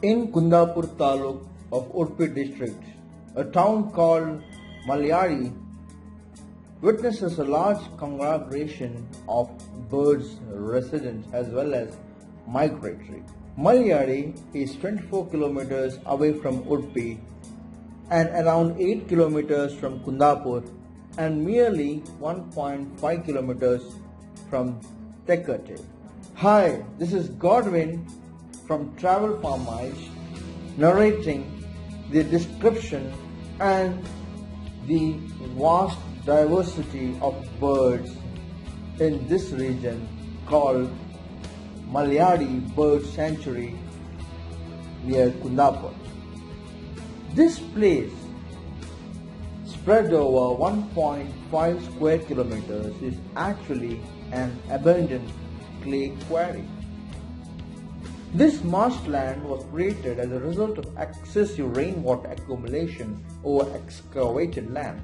In Kundapura taluk of Udupi district, a town called Malyadi witnesses a large congregation of birds residents as well as migratory. Malyadi is 24 kilometers away from Udupi and around 8 kilometers from Kundapura and merely 1.5 kilometers from Tekate. Hi, this is Godwyn from Travel Farmiles narrating the description and the vast diversity of birds in this region called Malyadi Bird Sanctuary near Kundapura. This place, spread over 1.5 square kilometers, is actually an abandoned clay quarry. This marshland was created as a result of excessive rainwater accumulation over excavated land.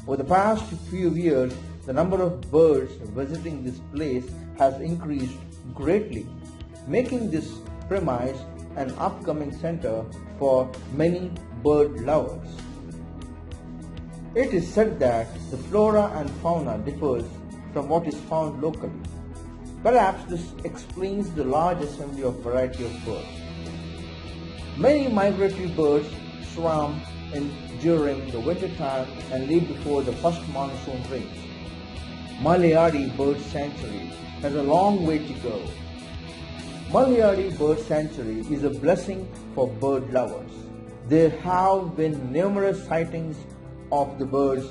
Over the past few years, the number of birds visiting this place has increased greatly, making this premise an upcoming center for many bird lovers. It is said that the flora and fauna differs from what is found locally. Perhaps this explains the large assembly of variety of birds. Many migratory birds swarm in during the winter time and leave before the first monsoon rains. Malyadi Bird Sanctuary has a long way to go. Malyadi Bird Sanctuary is a blessing for bird lovers. There have been numerous sightings of the birds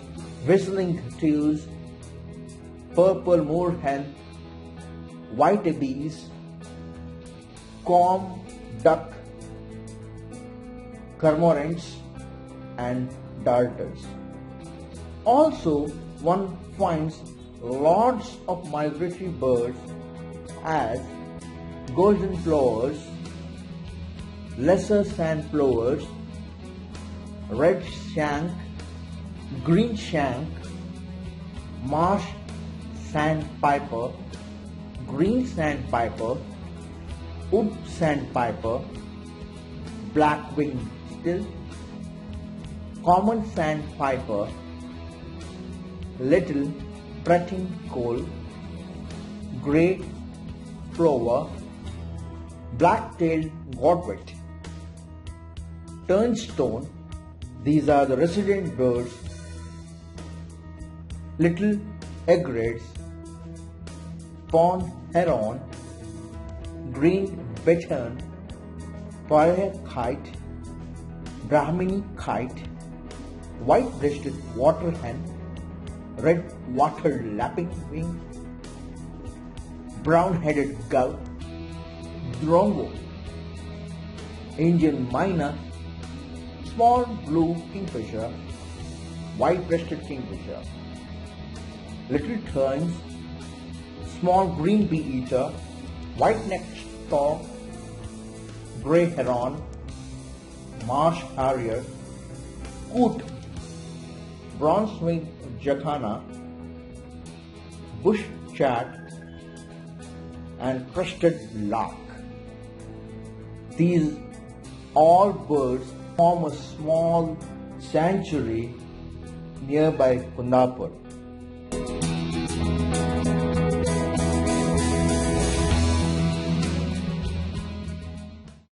whistling teals, purple moorhen, white ibis, comb duck, cormorants, and darters. Also, one finds lots of migratory birds as golden plovers, lesser sand plovers, red shank, green shank, marsh sandpiper, green sandpiper, wood sandpiper, black-winged still, common sandpiper, little pratincoal, grey plover, black-tailed godwyn, turnstone. These are the resident birds. Little egrets, pond heron, green bittern, prayer kite, brahmini kite, white-breasted water hen, red water lapping wing, brown-headed gull, drongo, Indian myna, small blue kingfisher, white-breasted kingfisher, little terns, small green bee-eater, white-necked stork, grey heron, marsh harrier, coot, bronze-winged jacana, bush chat, and crested lark. These all birds form a small sanctuary nearby Kundapura.